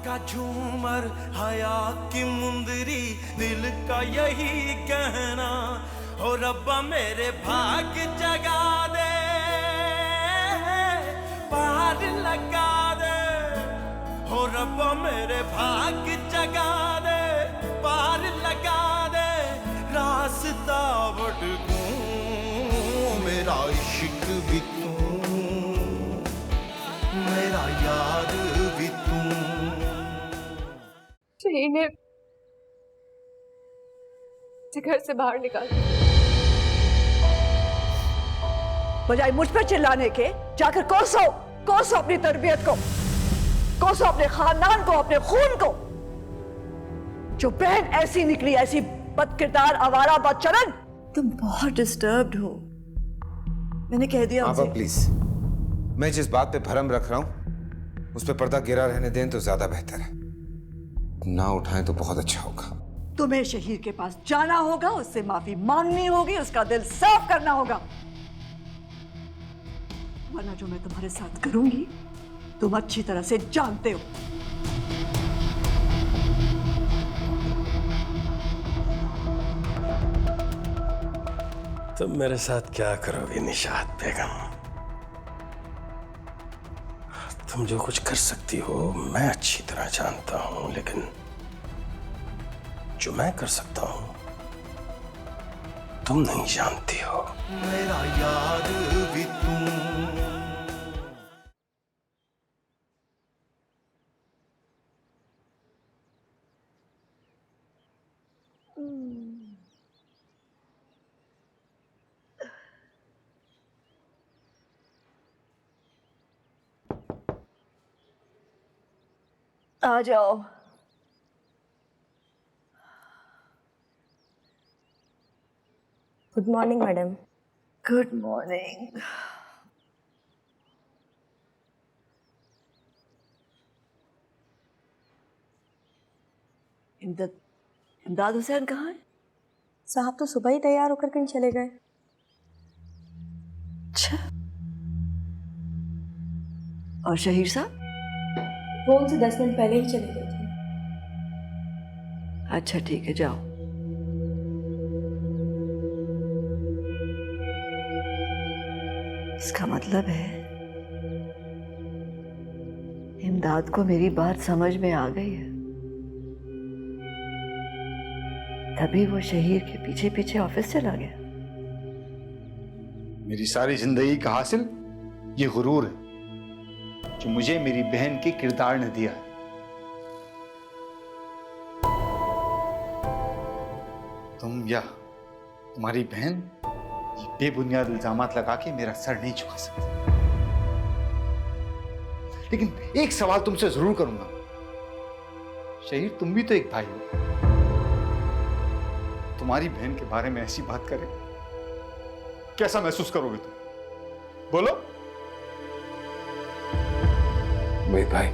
का झूमर, हया की मुंदरी, दिल का यही कहना, हो रब्बा मेरे भाग जगा दे, पार लगा दे, हो रब्बा मेरे भाग जगा दे, पार लगा दे, रास्ता भटकूं, मेरा इश्क भी तू, मेरा यार भी तू। शहीद ने घर से बाहर निकाल, बजाय मुझ पर चिल्लाने के जाकर कोसो अपनी तरबियत को, कोसो अपने खानदान को, अपने खून को। जो बहन ऐसी निकली, ऐसी बदकिरदार, आवारा, बदचलन। तुम बहुत डिस्टर्ब्ड हो, मैंने कह दिया। आप प्लीज, मैं जिस बात पे भरम रख रहा हूं उस पे पर्दा गिरा रहने दें तो ज्यादा बेहतर है। ना उठाएं तो बहुत अच्छा होगा। तुम्हें शहीर के पास जाना होगा, उससे माफी मांगनी होगी, उसका दिल साफ करना होगा, वरना जो मैं तुम्हारे साथ करूंगी तुम अच्छी तरह से जानते हो। तुम मेरे साथ क्या करोगी निशात बेगम? तुम जो कुछ कर सकती हो मैं अच्छी तरह जानता हूं, लेकिन जो मैं कर सकता हूं तुम नहीं जानती हो। मेरा यार भी तू। आ जाओ। Good morning madam. Good morning. इमदाद हुसैन कहाँ है? साहब तो सुबह ही तैयार होकर कहीं चले गए। अच्छा, और शहीर साहब? वो उनसे 10 मिनट पहले ही चले गए थे। अच्छा ठीक है, जाओ। इसका मतलब है इमदाद को मेरी बात समझ में आ गई है, तभी वो शहीर के पीछे पीछे ऑफिस चला गया। मेरी सारी जिंदगी का हासिल ये गुरूर है जो मुझे मेरी बहन के किरदार ने दिया है। तुम या तुम्हारी बहन ये बेबुनियाद इल्जामात लगा के मेरा सर नहीं झुका सकती। लेकिन एक सवाल तुमसे जरूर करूंगा, शहीर तुम भी तो एक भाई हो, तुम्हारी बहन के बारे में ऐसी बात करे कैसा महसूस करोगे तुम? बोलो। मेरे भाई,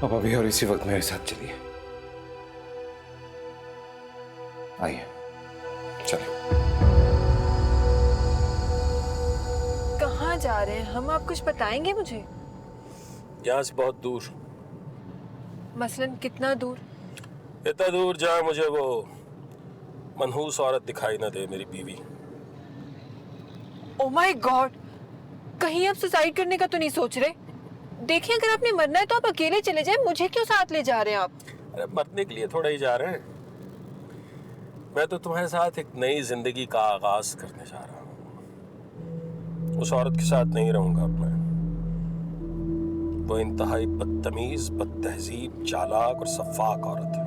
आप अभी और इसी वक्त मेरे साथ चलिए। आइए, चलिए। कहाँ जा रहे हैं हम? आप कुछ बताएंगे मुझे? यहाँ से बहुत दूर। मसलन कितना दूर? इतना दूर जहाँ मुझे वो मनहूस औरत दिखाई ना दे, मेरी बीवी। ओह माय गॉड, कहीं आप सुसाइड करने का तो नहीं सोच रहे? देखिए, अगर आपने मरना है तो आप अकेले चले जाएं, मुझे क्यों साथ ले जा रहे हैं आप? अरे मरने के लिए थोड़ा ही जा रहे हैं, मैं तो तुम्हारे साथ एक नई जिंदगी का आगाज करने जा रहा हूँ। उस औरत के साथ नहीं रहूंगा अब मैं। वो इंतहाई बदतमीज, बदतहजीब, चालाक और सफाक औरत है।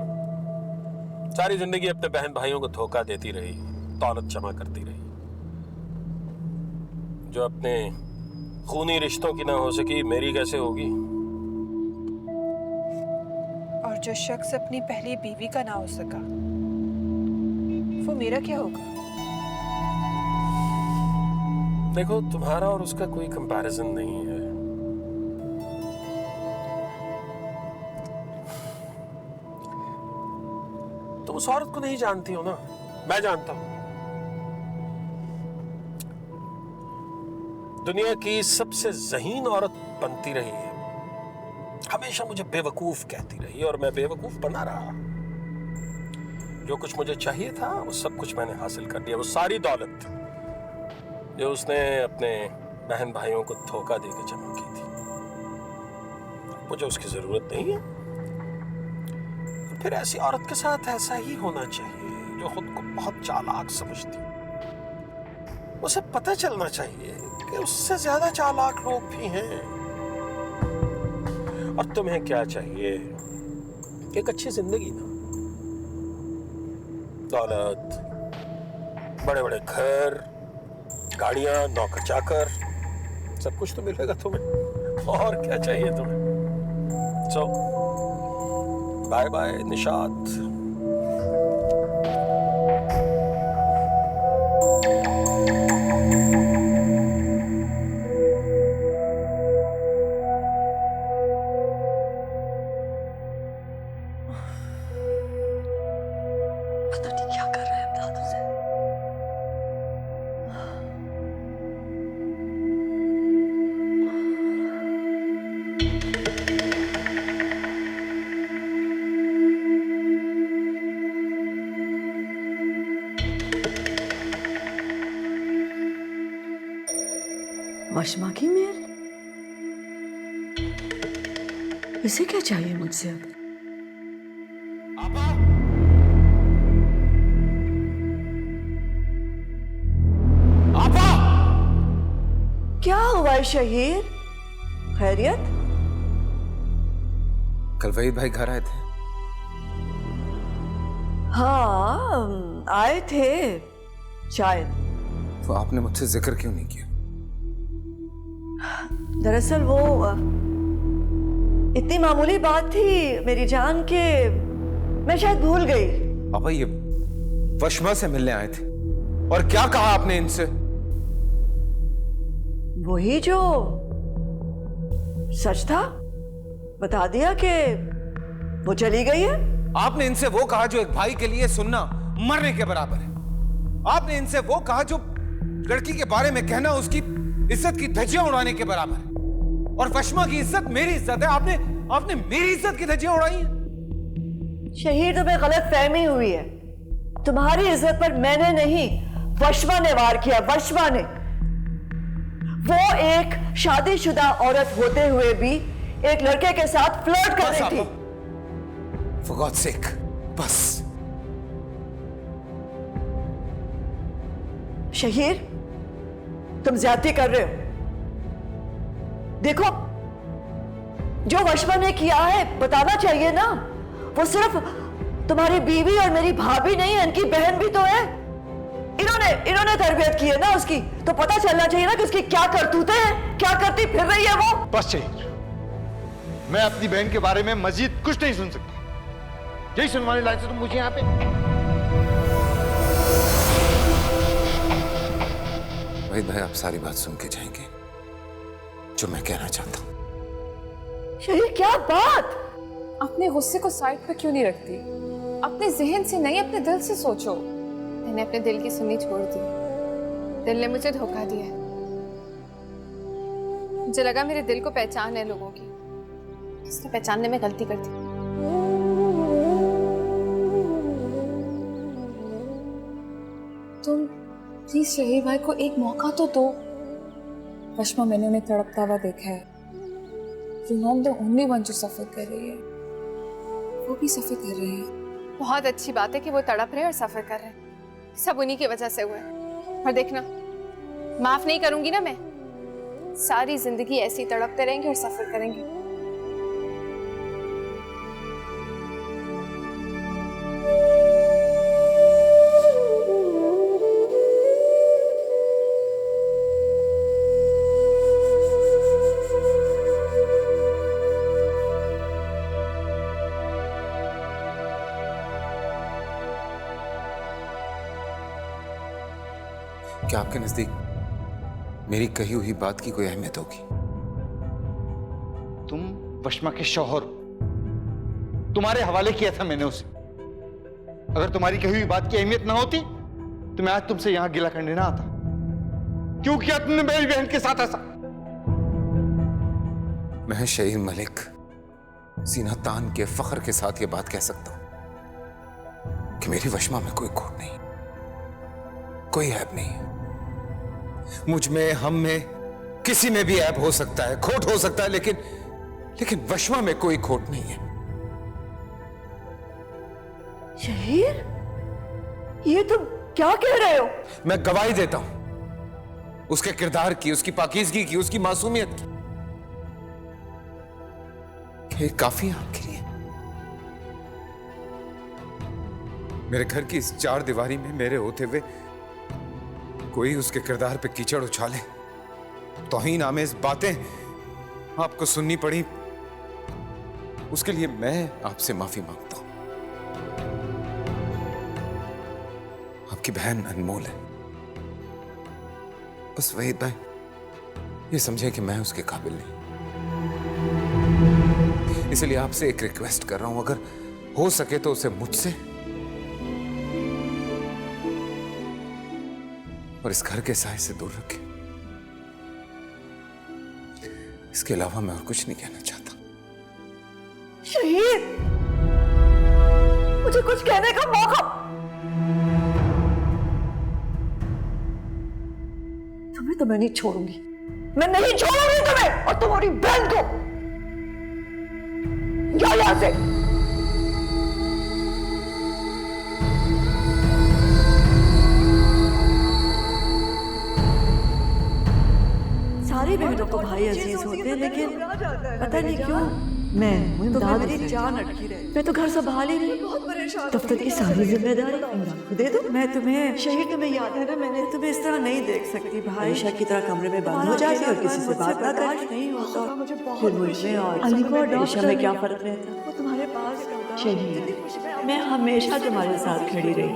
सारी जिंदगी अपने बहन भाइयों को धोखा देती रही, दौलत जमा करती रही। जो अपने खूनी रिश्तों की ना हो सकी, मेरी कैसे होगी? और जो शख्स अपनी पहली बीवी का ना हो सका, वो मेरा क्या होगा? देखो, तुम्हारा और उसका कोई कंपैरिजन नहीं है। तुम उस औरत को नहीं जानती हो ना, मैं जानता हूं। दुनिया की सबसे ज़हीन औरत बनती रही है, हमेशा मुझे बेवकूफ कहती रही और मैं बेवकूफ बना रहा। जो कुछ मुझे चाहिए था वो सब कुछ मैंने हासिल कर लिया। वो सारी दौलत जो उसने अपने बहन भाइयों को धोखा देकर जमा की थी, मुझे उसकी जरूरत नहीं है। फिर ऐसी औरत के साथ ऐसा ही होना चाहिए जो खुद को बहुत चालाक समझती। उसे पता चलना चाहिए कि उससे ज्यादा चालाक लोग भी हैं। और तुम्हें क्या चाहिए? एक अच्छी जिंदगी ना, दौलत, बड़े बड़े घर, गाड़ियां, नौकर चाकर, सब कुछ तो मिलेगा तुम्हें। और क्या चाहिए तुम्हें? सो बाय बाय निशात। पता नहीं क्या कर रहे हैं अपने हाथों से। वशमा की मेल? इसे क्या चाहिए मुझसे अब? क्या हुआ है शहीर? खैरियत? कल वहीद भाई घर आए थे। हाँ आए थे शायद। तो आपने मुझसे जिक्र क्यों नहीं किया? दरअसल वो इतनी मामूली बात थी मेरी जान के मैं शायद भूल गई। पापा ये वशमा से मिलने आए थे और क्या कहा आपने इनसे? वही जो सच था बता दिया कि वो चली गई है। आपने इनसे वो कहा जो एक भाई के लिए सुनना मरने के बराबर है। आपने इनसे वो कहा जो लड़की के बारे में कहना उसकी इज्जत की धज्जियां उड़ाने के बराबर है। और वशमा की इज्जत मेरी इज्जत है। आपने मेरी इज्जत की धज्जियां उड़ाई हैं। शहीर तुम्हें गलत फहमी हुई है। तुम्हारी इज्जत पर मैंने नहीं वशमा ने वार किया। वशमा ने। वो एक शादीशुदा औरत होते हुए भी एक लड़के के साथ फ्लर्ट कर रही थी। For God's sake, बस। शहीर तुम ज्यादती कर रहे हो। देखो जो वशमा ने किया है बताना चाहिए ना। वो सिर्फ तुम्हारी बीवी और मेरी भाभी नहीं है, इनकी बहन भी तो है। इन्होंने तरबियत की है ना उसकी, तो पता चलना चाहिए ना कि उसकी क्या करतूतें हैं, क्या करती फिर रही है वो। बस शहीर, मैं अपनी बहन के बारे में मजीद कुछ नहीं सुन सकता। यही सुनवाने लायक से तुम मुझे यहाँ पे। वहीद भाई आप सारी बात सुन के जाएंगे जो मैं कहना चाहता हूं। शहीर क्या बात? अपने गुस्से को साइड पे क्यों नहीं रखती? अपने जहन से नहीं अपने दिल से सोचो। मैंने अपने दिल की सुननी छोड़ दी। दिल ने मुझे धोखा दिया। मुझे लगा मेरे दिल को पहचान है लोगों की, इसने पहचानने में गलती कर दी। तुम प्लीज शहीर भाई को एक मौका तो दो। वशमा मैंने उन्हें तड़पता हुआ देखा है। You're not the only one जो सफर कर रही है, वो भी सफर कर रहे हैं। बहुत अच्छी बात है कि वो तड़प रहे हैं और सफर कर रहे हैं। सब उन्हीं की वजह से हुआ है। और देखना, माफ नहीं करूंगी ना मैं। सारी जिंदगी ऐसी तड़पते रहेंगे और सफर करेंगे। क्या आपके नजदीक मेरी कही हुई बात की कोई अहमियत होगी? तुम वशमा के शौहर हो। तुम्हारे हवाले किया था मैंने उसे। अगर तुम्हारी कही हुई बात की अहमियत ना होती तो मैं आज तुमसे यहां गिला करने ना आता। क्यों किया तुमने मेरी बहन के साथ ऐसा? मैं शहीर मलिक सीना तान के फख्र के साथ ये बात कह सकता हूं कि मेरी वशमा में कोई खोट नहीं, कोई ऐब नहीं है। मुझ में, हम में, किसी में भी ऐब हो सकता है, खोट हो सकता है, लेकिन वशमा में कोई खोट नहीं है। शहीर, ये तुम क्या कह रहे हो? मैं गवाही देता हूं उसके किरदार की, उसकी पाकीज़गी की, उसकी मासूमियत की। ये काफी है आपके लिए? मेरे घर की इस चार दीवारी में मेरे होते हुए कोई उसके किरदार पे कीचड़ उछाले, तौहीन आमेज बातें आपको सुननी पड़ी, उसके लिए मैं आपसे माफी मांगता हूं। आपकी बहन अनमोल है, बस वहीद भाई ये समझे कि मैं उसके काबिल नहीं, इसलिए आपसे एक रिक्वेस्ट कर रहा हूं, अगर हो सके तो उसे मुझसे और इस घर के साए से दूर रखें। इसके अलावा मैं और कुछ नहीं कहना चाहता। शहीद, मुझे कुछ कहने का मौका। तुम्हें तो मैं नहीं छोड़ूंगी, मैं नहीं छोड़ूंगी तुम्हें और तुम्हारी बहन को। जाओ यहां से। सारे बहनों को भाई अजीज होते हैं, लेकिन पता नहीं क्यों मैं तो मेरी जान अटकी रही। मैं तो घर संभाल ही नहीं, बहुत परेशान। दफ्तर की सारी जिम्मेदारी दे दो। मैं तुम्हें, शहीद तुम्हें याद है ना, मैंने तुम्हें इस तरह नहीं देख सकती भाई, हमेशा की तरह कमरे में बंद हो जाती और किसी से बात ना करती। नहीं होता फिर मुझे और अली को और में क्या फर्क रहता? वो तुम्हारे पास शहीद, मैं हमेशा तुम्हारे साथ खड़ी रही,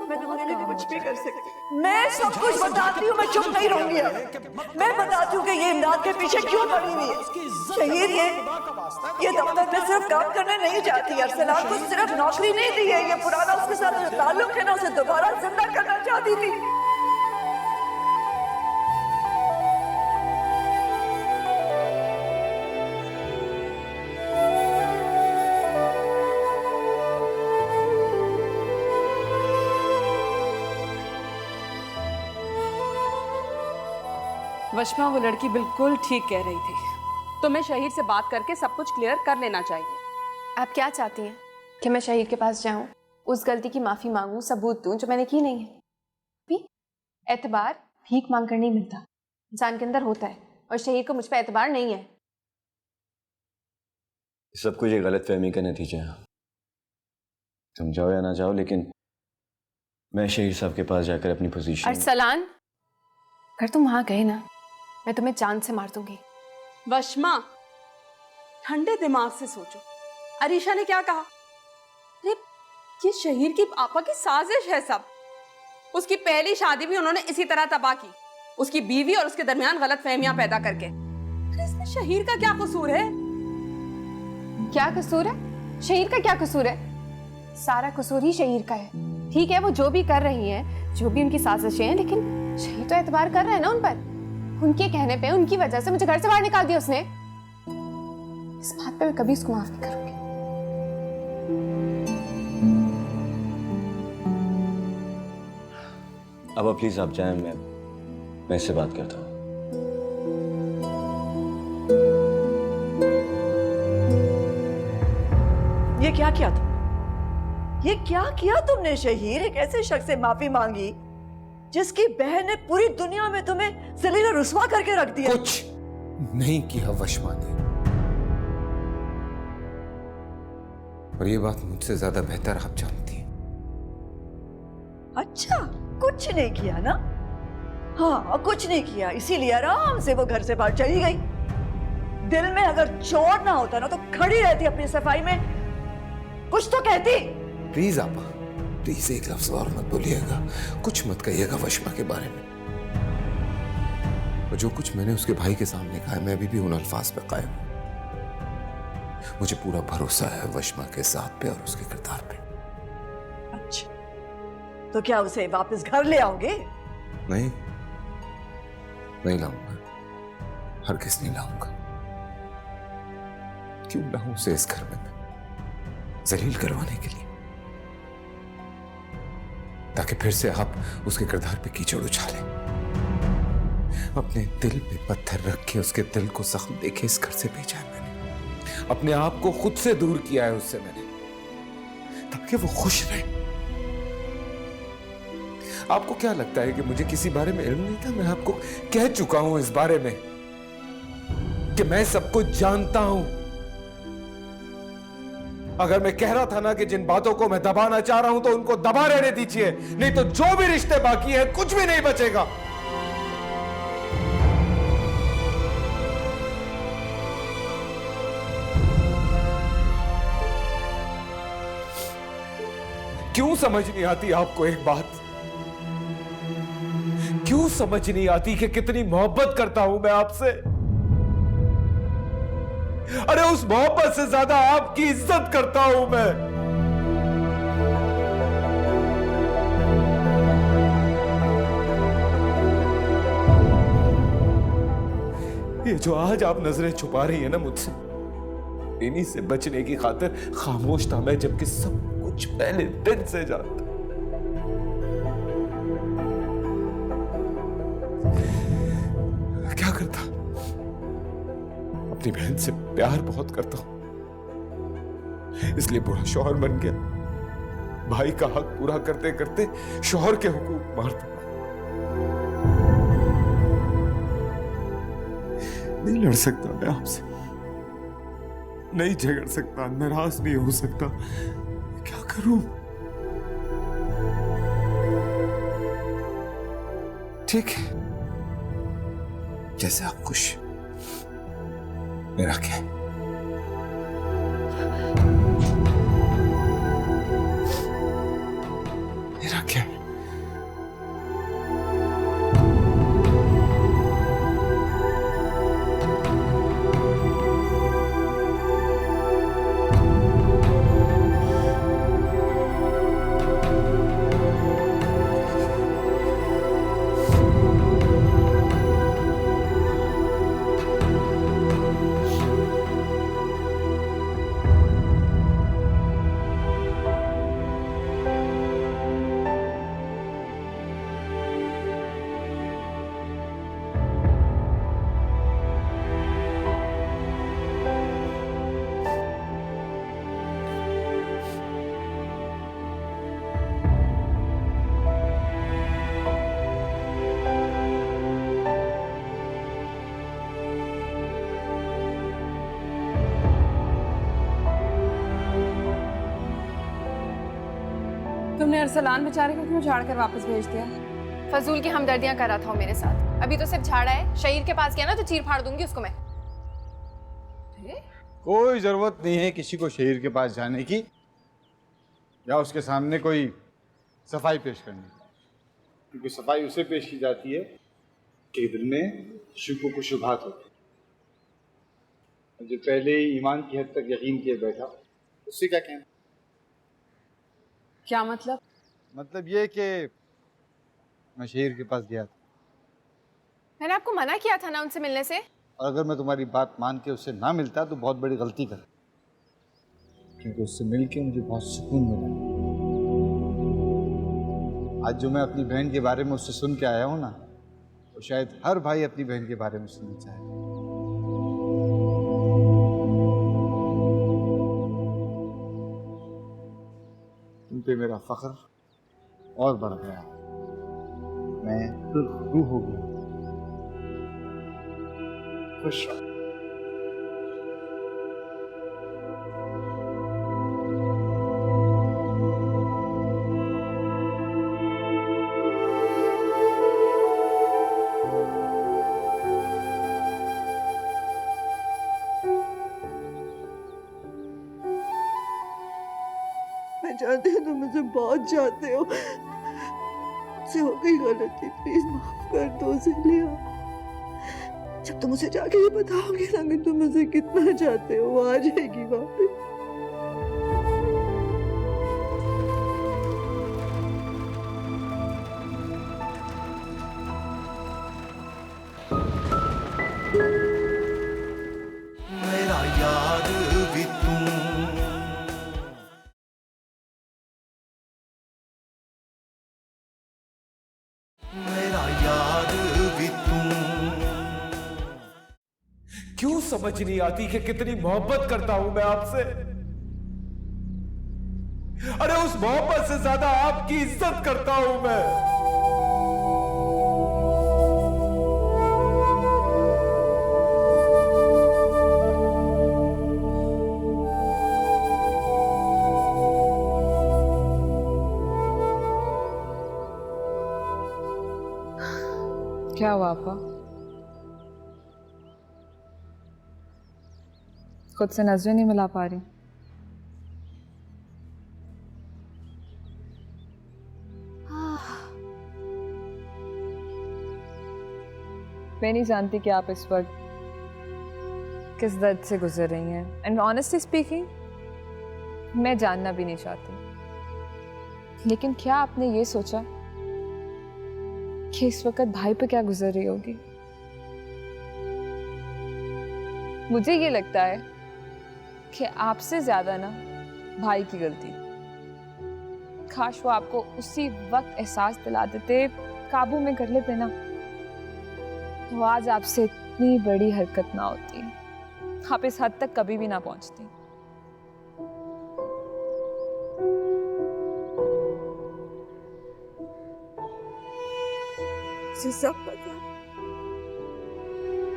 मैं तुम्हारे लिए कुछ भी कर सकती। मैं सब कुछ बताती हूँ, मैं चुप नहीं रहूंगी। मैं बताती हूँ कि ये इमदाद के पीछे क्यों पड़ी हुई है। शहीद, ये दफ्तर में सिर्फ काम करने नहीं जाती, अरसलान को सिर्फ नौकरी नहीं दी है, ये पुराना उसके साथ जो ताल्लुक है ना, उसे दोबारा जिंदा करना चाहती थी। वशमा, वो लड़की बिल्कुल ठीक कह रही थी। तुम्हें शहीद से बात करके सब कुछ क्लियर कर लेना चाहिए। आप क्या चाहती हैं कि मैं शहीद के पास जाऊं, उस गलती की माफी मांगूं, सबूत दूं जो मैंने की नहीं है? भी एतबार भीख मांग कर नहीं मिलता, इंसान के अंदर होता है, और शहीद को मुझ पर एतबार नहीं है। सब कुछ एक गलतफहमी का नतीजा है। तुम जाओ या ना जाओ, लेकिन मैं शहीद साहब के पास जाकर अपनी पोजीशन। अरसलान, अगर तुम वहां गए ना, मैं तुम्हें जान से मार दूंगी। वशमा, ठंडे दिमाग से सोचो। अरीशा ने क्या कहा? अरे ये शहीर की आपा की साजिश है सब। उसकी पहली शादी भी उन्होंने इसी तरह तबाह की, उसकी बीवी और उसके दरमियान गलत फहमियां पैदा करके। अरे इसमें शहीर का क्या कसूर है? क्या कसूर है? शहीर का क्या कसूर है? सारा कसूर ही शहीर का है। ठीक है, वो जो भी कर रही हैं, जो भी उनकी साजिशें हैं, लेकिन शहीर तो एतबार कर रहा है ना उन पर। उनके कहने पे, उनकी वजह से मुझे घर से बाहर निकाल दिया उसने। इस बात पे मैं कभी उसको माफ नहीं करूंगी। अब प्लीज आप जाएं, मैं इससे बात करता हूँ। ये क्या किया तुम? ये क्या किया तुमने शहीर? एक ऐसे शख्स से माफी मांगी जिसकी बहन ने पूरी दुनिया में तुम्हें जलील और रुस्वा करके रख दिया। कुछ नहीं किया वशमा ने, और ये बात मुझसे ज्यादा बेहतर आप जानती हैं। अच्छा, कुछ नहीं किया ना? हाँ, कुछ नहीं किया, इसीलिए आराम से वो घर से बाहर चली गई। दिल में अगर जोर ना होता ना, तो खड़ी रहती अपनी सफाई में, कुछ तो कहती। प्लीज आपा, प्लीज एक लफ्ज और मत बोलिएगा, कुछ मत कहिएगा वशमा के बारे में। और जो कुछ मैंने उसके भाई के सामने कहा, मैं अभी भी उन अल्फाज पे कायम हूं। मुझे पूरा भरोसा है वशमा के साथ पे और उसके किरदार पे। अच्छा, तो क्या उसे वापस घर ले आओगे? नहीं, नहीं लाऊंगा, हरगिज़ नहीं लाऊंगा। क्यों ना हूं उसे इस घर में मैं जलील करवाने के लिए, ताकि फिर से आप उसके किरदार पे कीचड़ उछालें, अपने दिल पे पत्थर रख के उसके दिल को जख्म देके इस घर से भेजा है मैंने, अपने आप को खुद से दूर किया है उससे मैंने, ताकि वो खुश रहे। आपको क्या लगता है कि मुझे किसी बारे में इल्म नहीं था? मैं आपको कह चुका हूं इस बारे में कि मैं सब कुछ जानता हूं। अगर मैं कह रहा था ना कि जिन बातों को मैं दबाना चाह रहा हूं तो उनको दबा रहने दीजिए, नहीं तो जो भी रिश्ते बाकी हैं कुछ भी नहीं बचेगा। क्यों समझ नहीं आती आपको एक बात? क्यों समझ नहीं आती कि कितनी मोहब्बत करता हूं मैं आपसे? अरे उस मोहब्बत से ज्यादा आपकी इज्जत करता हूं मैं। ये जो आज आप नजरें छुपा रही है ना मुझसे, इन्हीं से बचने की खातिर खामोश था मैं, जबकि सब कुछ पहले दिन से जानता। क्या करता? अपनी बहन से प्यार बहुत करता हूं, इसलिए बुरा शौहर बन गया। भाई का हक पूरा करते करते शौहर के हुकूक मारता। नहीं लड़ सकता मैं आपसे, नहीं झगड़ सकता, नाराज नहीं हो सकता। क्या करूं? ठीक है, जैसे आप खुश। मेरा क्या? मेरा क्या? तुमने अरसलान बेचारे को क्यों झाड़ कर वापस भेज दिया? फजूल की हमदर्दियां कर रहा था वो मेरे साथ। अभी तो सिर्फ झाड़ा है, शहीर के पास गया ना तो चीर फाड़ दूंगी उसको मैं। कोई जरूरत नहीं है किसी को शहीर के पास जाने की या उसके सामने कोई सफाई पेश करने की, क्योंकि सफाई उसे पेश की जाती है कि दिल में शुक्र को शुभात होती है। जो पहले ही ईमान की हद तक यकीन किए बैठा, उससे क्या कहना? क्या मतलब? मतलब ये कि मैं शहीर के पास गया था। मैंने आपको मना किया था ना उनसे मिलने से। और अगर मैं तुम्हारी बात मान के उससे ना मिलता तो बहुत बड़ी गलती कर, क्योंकि उससे मिल के मुझे बहुत सुकून मिला। आज जो मैं अपनी बहन के बारे में उससे सुन के आया हूं ना, तो शायद हर भाई अपनी बहन के बारे में सुनना चाहे। तुम पे मेरा फख्र और बढ़ गया, मैं रूह हो गया। खुश रहो। मैं जानती हूँ तुम मुझे बहुत चाहते हो, मुझसे हो गई गलती, प्लीज माफ कर दो उसे लिया। जब तुम उसे जाके ये बताओगे ना कि तुम मुझे कितना चाहते हो, वो आ जाएगी वापस। मेरा याद समझ नहीं आती कि कितनी मोहब्बत करता हूं मैं आपसे। अरे उस मोहब्बत से ज्यादा आपकी इज्जत करता हूं मैं। क्या हुआ आपा? खुद से नजरें नहीं मिला पा रही? मैं नहीं जानती कि आप इस वक्त किस दर्द से गुजर रही हैं, एंड ऑनेस्टली स्पीकिंग मैं जानना भी नहीं चाहती। लेकिन क्या आपने ये सोचा कि इस वक्त भाई पे क्या गुजर रही होगी? मुझे ये लगता है कि आपसे ज्यादा ना भाई की गलती। काश वो आपको उसी वक्त एहसास दिला देते, काबू में कर लेते ना, तो आज आपसे इतनी बड़ी हरकत ना होती, आप इस हद तक कभी भी ना पहुंचती। मुझे सब पता,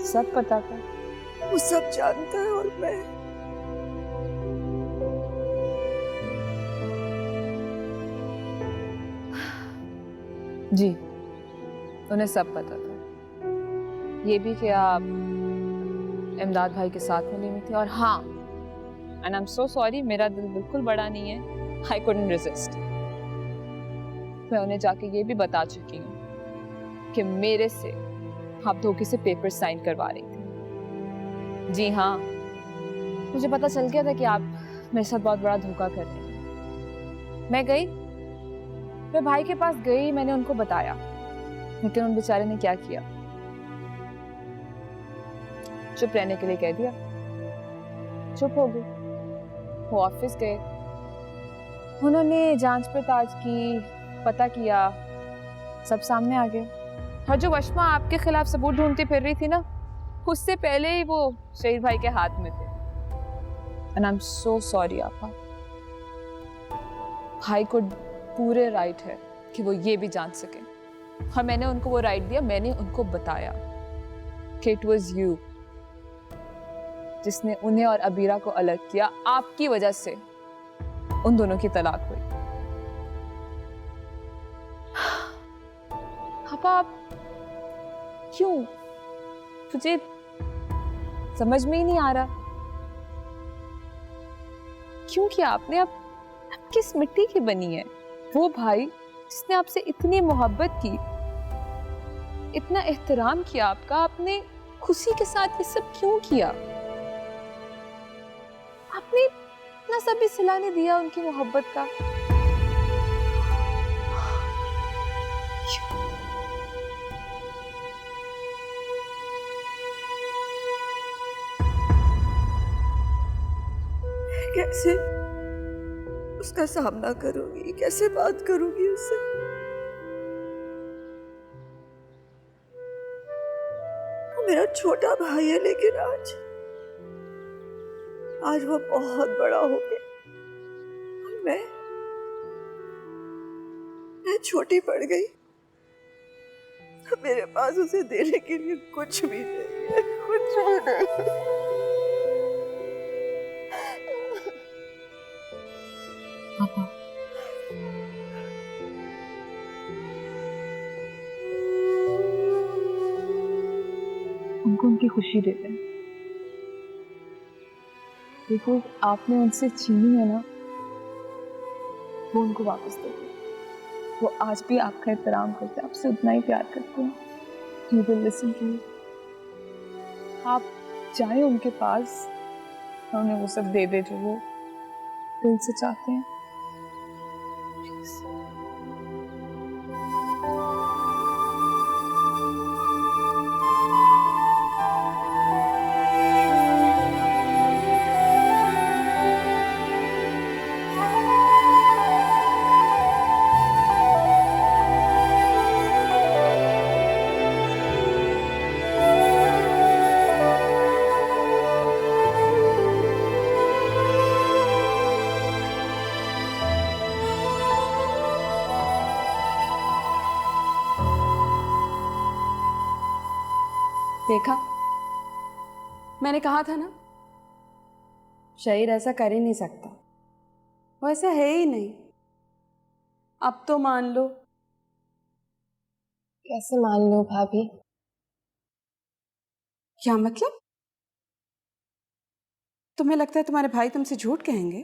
सब पता था? वो सब जानता है और मैं जी, उन्हें सब पता था। ये भी कि आप इमदाद भाई के साथ मिली हुई थी। और हाँ, and I am so sorry, मेरा दिल बिल्कुल बड़ा नहीं है, आई कुडंट रेजिस्ट। मैं उन्हें जाके ये भी बता चुकी हूँ कि मेरे से आप धोखे से पेपर साइन करवा रही थी। जी हाँ, मुझे पता चल गया था कि आप मेरे साथ बहुत बड़ा धोखा कर रही हैं। मैं भाई के पास गई, मैंने उनको बताया, लेकिन उन बेचारे ने क्या किया, चुप रहने के लिए कह दिया, चुप हो गई। वो ऑफिस गए, उन्होंने जांच पड़ताल की, पता किया, सब सामने आ गए। और जो वशमा आपके खिलाफ सबूत ढूंढती फिर रही थी ना, उससे पहले ही वो शहीद भाई के हाथ में थे। And I am so sorry आपा। भाई को पूरे राइट है कि वो ये भी जान सके, और मैंने उनको वो राइट दिया। मैंने उनको बताया कि इट वाज यू जिसने उन्हें और अबीरा को अलग किया, आपकी वजह से उन दोनों की तलाक हुई। आप क्यों? मुझे समझ में ही नहीं आ रहा क्यों किया आपने। आप किस मिट्टी की बनी है? वो भाई जिसने आपसे इतनी मोहब्बत की, इतना एहतराम किया आपका, आपने खुशी के साथ ये सब क्यों किया? आपने इतना सब भी सिला नहीं दिया उनकी मोहब्बत का। कैसे उसका सामना करूंगी, कैसे बात करूंगी उससे? वो मेरा छोटा भाई है, लेकिन आज वो बहुत बड़ा हो गया। मैं छोटी पड़ गई। मेरे पास उसे देने के लिए कुछ भी नहीं है, कुछ भी नहीं। पापा, उनको उनकी खुशी देते हैं। देखो, आपने उनसे छीनी है ना, वो उनको वापस दे दो। वो आज भी आपका एहतराम करते हैं, आपसे उतना ही प्यार करते हैं। You will listen to you. आप जाएं उनके पास, उन्हें वो सब दे दे जो वो दिल से चाहते हैं। देखा, मैंने कहा था ना, शहीर ऐसा कर ही नहीं सकता। वो ऐसा है ही नहीं। अब तो मान लो। कैसे मान लो भाभी? क्या मतलब? तुम्हें लगता है तुम्हारे भाई तुमसे झूठ कहेंगे?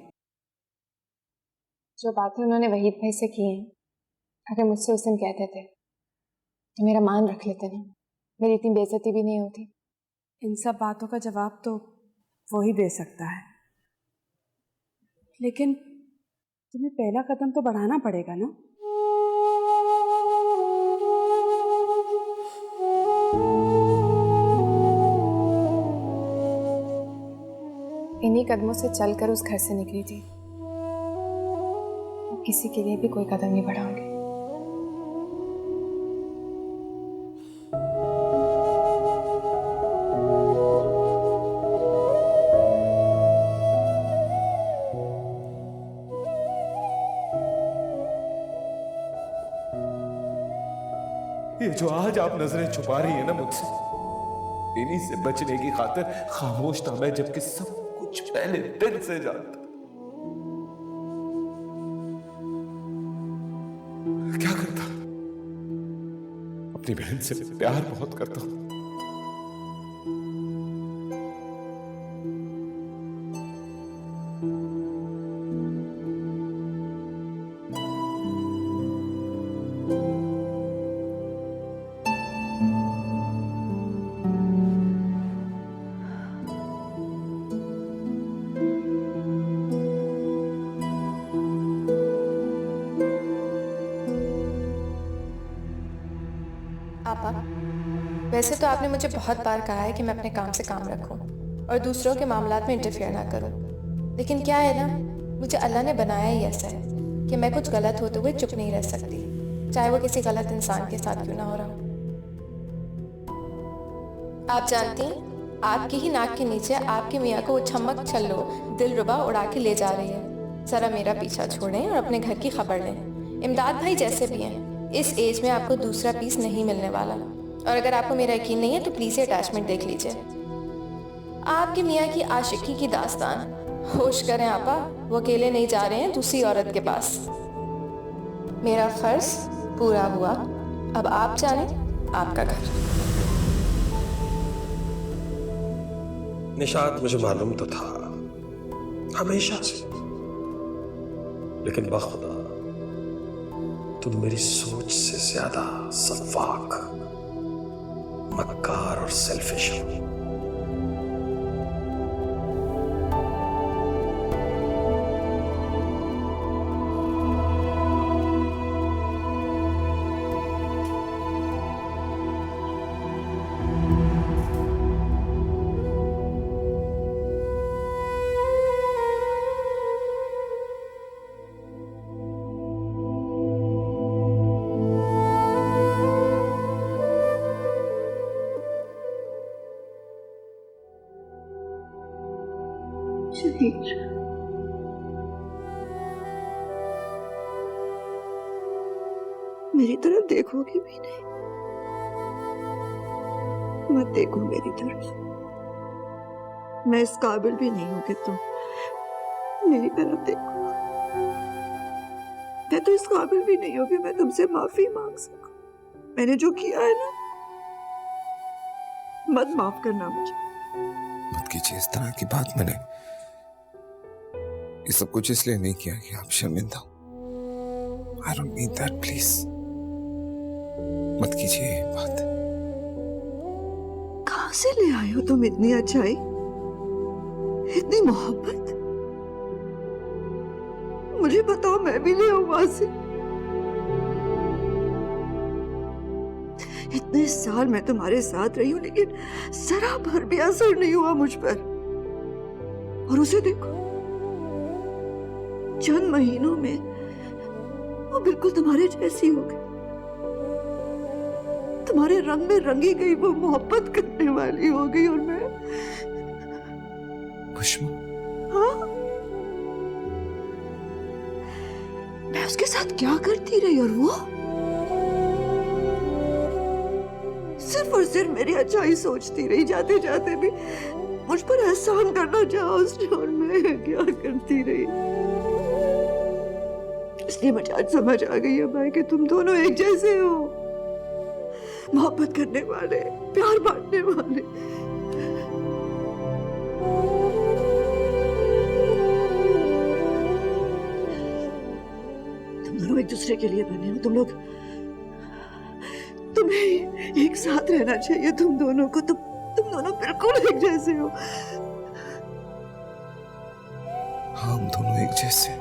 जो बातें उन्होंने वहीद भाई से की हैं, अगर मुझसे उस दिन कहते थे तो मेरा मान रख लेते ना, मेरी इतनी बेइज्जती भी नहीं होती। इन सब बातों का जवाब तो वो ही दे सकता है, लेकिन तुम्हें पहला कदम तो बढ़ाना पड़ेगा ना। इन्हीं कदमों से चलकर उस घर से निकली थी। अब किसी के लिए भी कोई कदम नहीं बढ़ाऊंगी। ये जो आज आप नजरें छुपा रही है ना मुझसे, इन्हीं से बचने की खातिर खामोश था मैं, जबकि सब कुछ पहले दिन से जानता। क्या करता? अपनी बहन से प्यार बहुत करता हूं। पापा, वैसे तो आपने मुझे बहुत बार कहा है कि मैं अपने काम से काम रखूं और दूसरों के मामलात में इंटरफेयर ना करूं, लेकिन क्या है ना, मुझे अल्लाह ने बनाया ही ऐसा है कि मैं कुछ गलत होते हुए चुप नहीं रह सकती, चाहे वो किसी गलत इंसान के साथ क्यों ना हो रहा हो। आप जानती हैं, आपकी ही नाक के नीचे आपके मियाँ को वो छमक छल्लो दिलरुबा उड़ा के ले जा रही है। जरा मेरा पीछा छोड़ें और अपने घर की खबर लें। इमदाद भाई जैसे भी हैं, इस एज में आपको दूसरा पीस नहीं मिलने वाला, और अगर आपको मेरा यकीन नहीं है तो प्लीज ये अटैचमेंट देख लीजिए। आपके मियाँ की आशिकी की दास्तान, होश करें आपा, वो अकेले नहीं जा रहे हैं दूसरी औरत के पास। मेरा फर्ज पूरा हुआ, अब आप जाने आपका घर। निशात मुझे मालूम तो था हमेशा से, लेकिन बखुदा तुम मेरी सोच से ज्यादा सफाक, मक्कार और सेल्फिश हो। मेरी तरफ देखोगे भी नहीं, मत देखो मेरी तरफ। मैं इस काबिल भी नहीं हूं कि तुम मेरी तरफ देखो। मैं तो इस काबिल भी नहीं हूं कि मैं तुमसे माफी मांग सकूं। मैंने जो किया है ना, मत माफ करना मुझे। मत कीजिए इस तरह की बात। मैंने ये सब कुछ इसलिए नहीं किया कि आप शर्मिंदा हो। I don't mean that, please. मत कीजिए ये बात। कहां से ले आए हो तुम इतनी अच्छाई, इतनी मोहब्बत? मुझे बताओ, मैं भी ले आऊं वहां से। इतने साल मैं तुम्हारे साथ रही हूं, लेकिन जरा भर भी असर नहीं हुआ मुझ पर। और उसे देखो, चंद महीनों में वो बिल्कुल तुम्हारे जैसी हो गई। तुम्हारे रंग में रंगी गई वो मोहब्बत करने वाली हो गई। और मैं खुशबू, हाँ, मैं उसके साथ क्या करती रही, और वो सिर्फ और सिर्फ मेरी अच्छाई सोचती रही, जाते जाते भी मुझ पर एहसान करना चाहा उसने और मैं क्या करती रही। इसलिए मुझे आज समझ आ गई है भाई कि तुम दोनों एक जैसे हो, मोहब्बत करने वाले, प्यार बांटने वाले। तुम दोनों एक दूसरे के लिए बने हो, तुम्हें एक साथ रहना चाहिए तुम दोनों को। तुम दोनों बिल्कुल एक जैसे हो। हाँ, हम दोनों एक जैसे,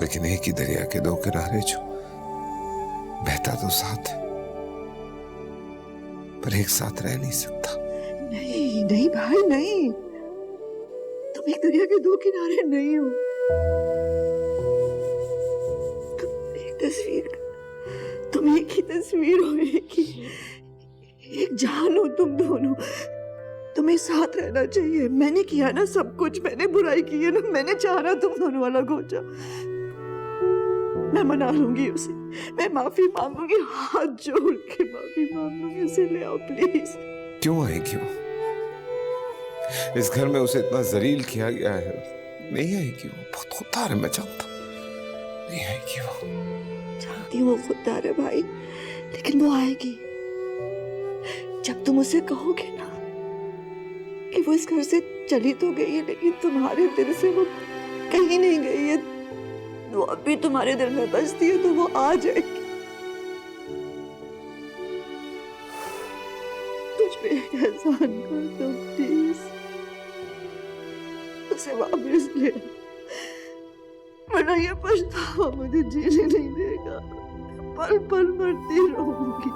लेकिन एक ही दरिया के दो किनारे जो बहता तो साथ है, पर एक साथ रह नहीं सकता। नहीं नहीं भाई नहीं, तुम एक दरिया के दो किनारे नहीं हो। तुम एक तस्वीर, तुम एक ही तस्वीर हो, एक जान हो तुम दोनों। तुम्हें साथ रहना चाहिए। मैंने किया ना सब कुछ, मैंने बुराई की है ना, मैंने चाहा तुम दोनों वाला गोचा। मैं मना लूंगी उसे, मैं माफी मांगूंगी, हाथ जोड़ के माफी मांगूंगी। उसे ले आओ प्लीज। क्यों आएगी वो? इस घर में उसे इतना जलील किया गया है, नहीं आएगी वो। बहुत खुददार है, मैं जानता हूं, नहीं आएगी वो। जानती वो खुददार है भाई, लेकिन वो आएगी जब तुम उसे कहोगे ना कि वो इस घर से चली तो गई है, लेकिन तुम्हारे दिल से वो कहीं नहीं गई है, वो अभी तुम्हारे दिल में बसती है, तो वो आ जाएगी। तुझ पे एक एहसान कर दो प्लीज, उसे वापस ले, वरना ये पछतावा मुझे जीने नहीं देगा। पल पल मरती रहूंगी।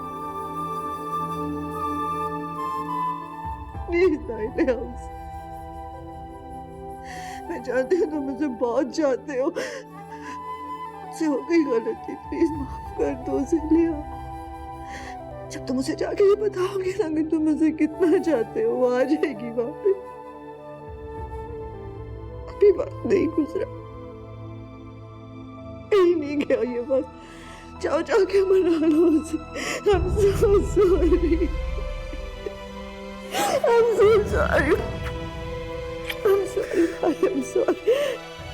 प्लीज ले आओ उसे। मैं जानती हूँ तुम मुझे बहुत चाहते हो, मुझसे हो गई गलती, प्लीज माफ कर दो, उसे ले आओ। जब तुम उसे जाके ये बताओगे ना कि तुम मुझे कितना चाहते हो, वो आ जाएगी वापस। अभी वक्त नहीं गुजरा, कहीं नहीं गया ये वक्त। जाओ जाके मना लो उसे। I'm so sorry. I'm so sorry. I'm sorry, I'm sorry.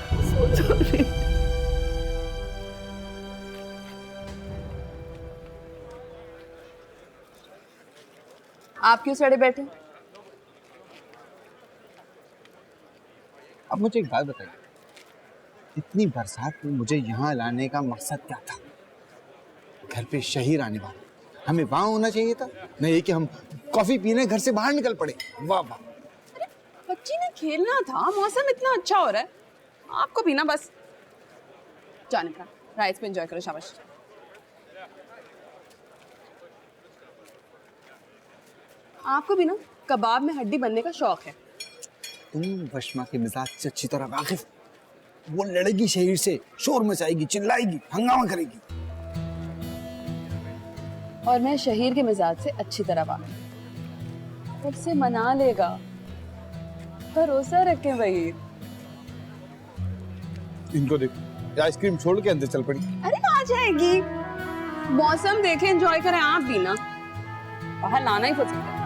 I'm so sorry. आप क्यों सड़े बैठे? अब मुझे एक बात बताइए, इतनी बरसात में मुझे यहाँ लाने का मकसद क्या था? घर पे शहीर आने वाला, हमें वहां होना चाहिए था, नहीं ये कि हम कॉफी पीने घर से बाहर निकल पड़े। वाह वाह। बच्ची ने खेलना था, मौसम इतना अच्छा हो रहा है, आपको भी ना बस जाने का राइड्स पे एंजॉय करो। शाबाश। आपको भी ना कबाब में हड्डी बनने का शौक है। तुम वशमा के मिजाज से अच्छी तरह वाकिफ। वो लड़ेगी शहीर से, शोर मचाएगी, चिल्लाएगी, हंगामा करेगी। और मैं शहीर के मिजाज से अच्छी तरह वाकिफ, उससे मना लेगा, भरोसा रखें वही। इनको देखो, आइसक्रीम छोड़ के अंदर चल पड़ी। अरे आ जाएगी, मौसम देखें, एंजॉय करें। आप भी ना बाहर लाना ही पसंद है।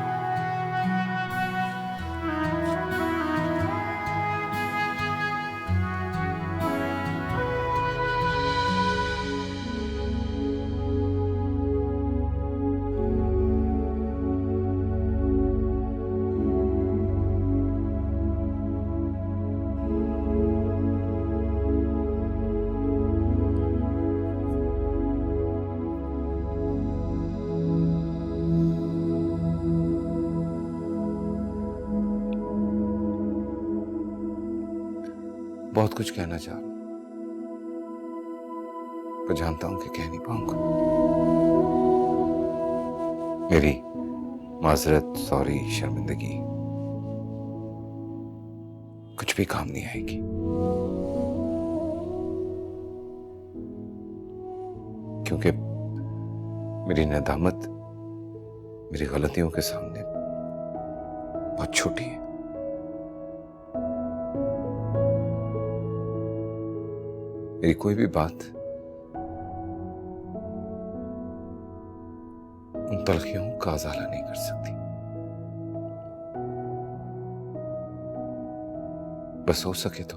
बहुत कुछ कहना चाह रहा हूं, पर जानता हूं कि कह नहीं पाऊंगा। मेरी माजरत, सॉरी, शर्मिंदगी कुछ भी काम नहीं आएगी। क्योंकि मेरी नदामत मेरी गलतियों के सामने बहुत छोटी है। मेरी कोई भी बात उन तलखियों का अजाला नहीं कर सकती। बस हो सके तो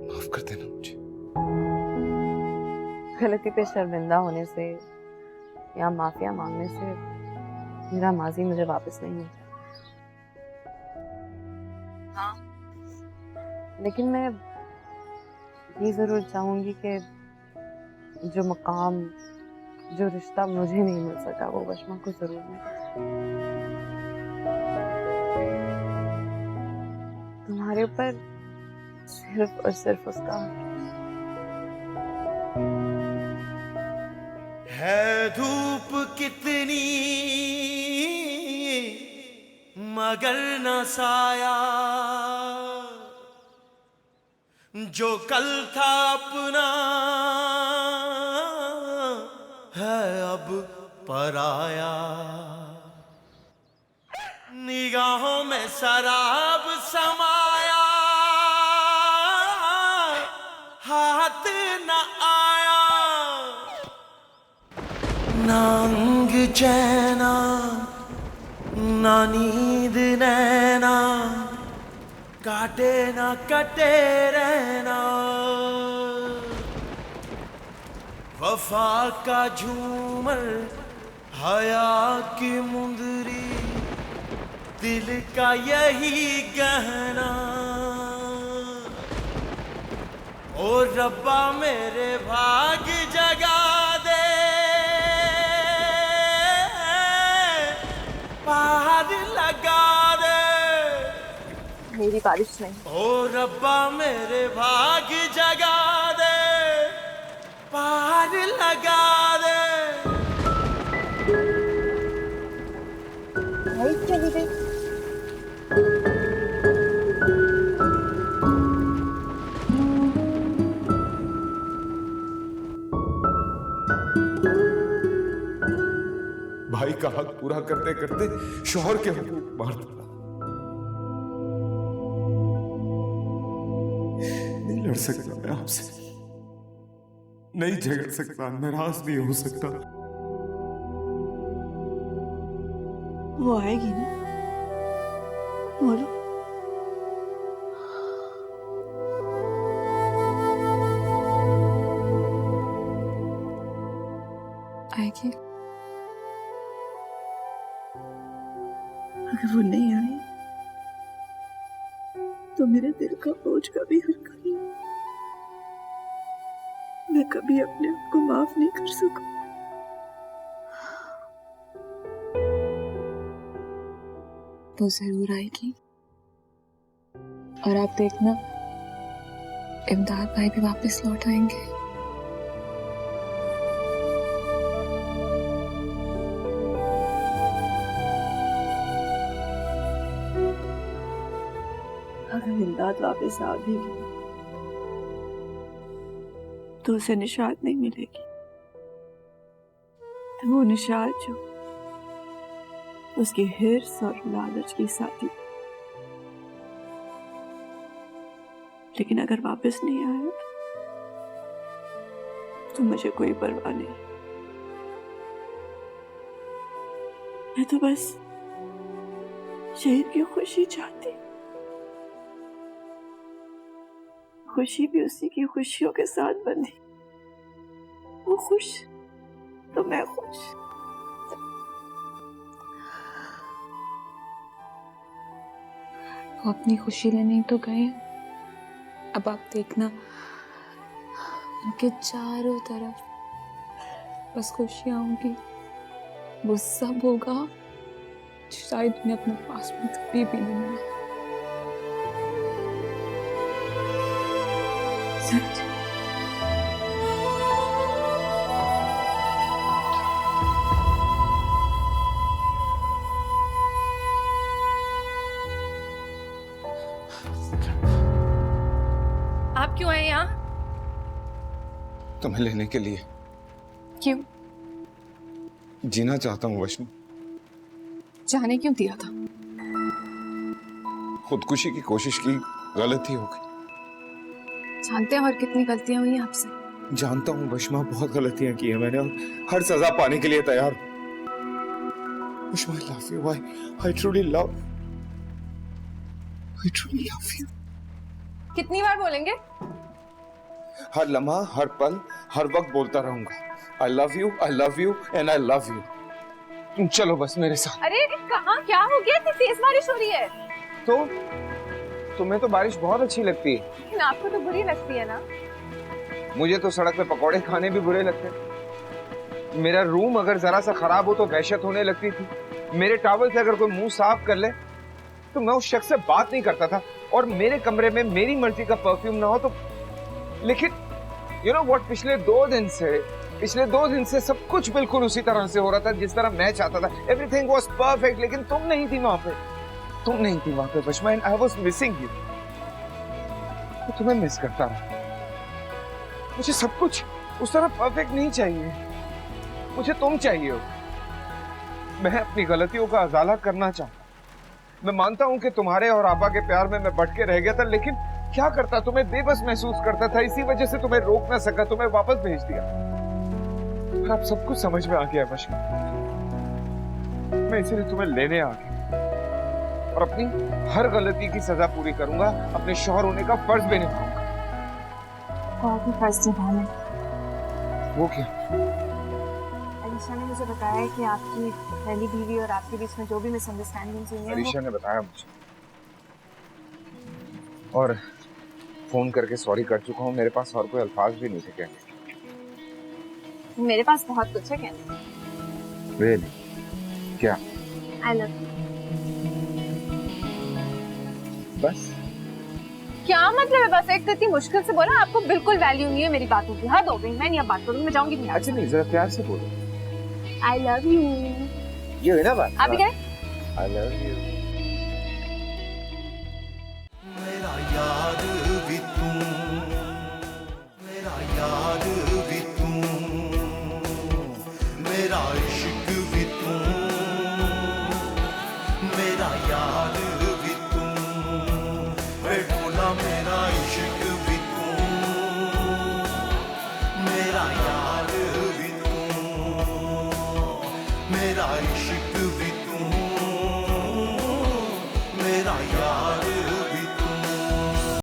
माफ कर देना मुझे। गलती पे शर्मिंदा होने से या माफिया मांगने से मेरा माजी मुझे वापस नहीं मिलता। हाँ, लेकिन मैं ये जरूर चाहूंगी कि जो मकाम, जो रिश्ता मुझे नहीं मिल सका वो वशमा को जरूर मिले। तुम्हारे ऊपर सिर्फ और सिर्फ उसका है धूप कितनी मगर न साया, जो कल था अपना है अब पराया। निगाहों में शराब समाया, हाथ न आया, ना अंग चैना ना नींद नैना, काटे ना कटे रहना। वफा का झूमर हया की मुंदरी, दिल का यही गहना। ओ रब्बा मेरे भाग जगा दे, पार लगा दे। मेरी बारिश नहीं। ओ रब्बा मेरे भाग जगा दे, पार लगा दे। लाइट चली गई। भाई का हक पूरा करते करते शौहर के हुकूक मार डाला। नहीं लड़ सकता मैं आपसे, नहीं झगड़ सकता, नाराज नहीं हो सकता। वो आएगी ना, बोलो। आएगी। अगर वो नहीं आई तो मेरे दिल का बोझ कभी हल्का नहीं, मैं कभी अपने आप को माफ नहीं कर सकूं। वो जरूर आएगी, और आप देखना इमदाद भाई भी वापस लौट आएंगे। अगर इमदाद वापस आ भी गई तो उसे निशात नहीं मिलेगी। तो वो निशात जो उसकी हिर्स और लालच की साथी। लेकिन अगर वापस नहीं आया तो मुझे कोई परवाह नहीं। मैं तो बस शहीद की खुशी चाहती, खुशी भी उसी की खुशियों के साथ बंधी। वो खुश तो मैं खुश। वो अपनी खुशी लेने ही तो गए। अब आप देखना उनके चारों तरफ बस खुशियां होंगी। वो सब होगा जो शायद उन्हें अपने पास में कभी भी नहीं मिला। सच। आप क्यों आए यहाँ? तुम्हें लेने के लिए। क्यों? जीना चाहता हूँ वशमा। जाने क्यों दिया था? खुदकुशी की कोशिश की, गलती हो गई। जानते हैं और कितनी गलतियां हुई आपसे। जानता हूं वशमा, बहुत गलतियां की है मैंने और हर सजा पाने के लिए तैयार हूं। वशमा, I love you. I truly love you. कितनी बार बोलेंगे? हर लम्हा, हर पल, हर वक्त बोलता रहूंगा। I love you and I love you. तुम चलो बस मेरे साथ। अरे कहाँ, क्या हो गया? इतनी तेज बारिश हो रही है। तो तुम्हें तो बारिश बहुत अच्छी लगती है, लेकिन आपको तो बुरी लगती है ना। मुझे तो सड़क पे पकौड़े खाने भी बुरे लगते हैं। मेरा रूम अगर जरा सा खराब हो तो वहशत होने लगती थी। मेरे टॉवल से अगर कोई मुंह साफ कर ले तो मैं उस शख्स से बात नहीं करता था, और मेरे कमरे में मेरी मर्जी का परफ्यूम ना हो तो। लेकिन यू नो व्हाट, पिछले 2 दिन से सब कुछ बिल्कुल उसी तरह से हो रहा था जिस तरह मैं चाहता था। एवरीथिंग वाज परफेक्ट, लेकिन तुम नहीं थी वहां पे वशमा, and I was missing you. तो तुम्हें मिस करता रहा। मुझे सब कुछ उस तरह परफेक्ट नहीं चाहिए, मुझे तुम चाहिए हो। मैं अपनी गलतियों का अजाला करना चाहता। मैं मानता हूं कि तुम्हारे और आपा के प्यार में मैं भटके रह गया था, लेकिन क्या करता, तुम्हें बेबस महसूस करता था। इसी वजह से तुम्हें रोक ना सका, तुम्हें वापस भेज दिया। अब सब कुछ समझ में आ गया वशमा, मैं इसीलिए तुम्हें लेने आ गया और अपनी हर गलती की सजा पूरी करूंगा। अपने शौहर होने का फर्ज भी निभाऊंगा। आपकी फर्ज निभाने। वो क्या? अलीशा ने मुझे बताया है कि आपकी पहली बीवी और आपके बीच में जो भी मिसअंडरस्टैंडिंग्स हुई हैं, अलीशा ने बताया मुझे, और फोन करके सॉरी कर चुका हूँ। मेरे पास और कोई अल्फाज भी नहीं थे कहने। मेरे पास बहुत कुछ है कहने। Really? क्या? I love you. बस? क्या मतलब है बस? एक तो इतनी मुश्किल से बोला, आपको बिल्कुल वैल्यू नहीं है मेरी बातों की। हद हो गई, मैं नहीं अब बात करूंगी, मैं जाऊंगी नहीं। अच्छा नहीं, जरा प्यार से बोलो। I love you. ये है ना बात? आप भी कहें? I love you.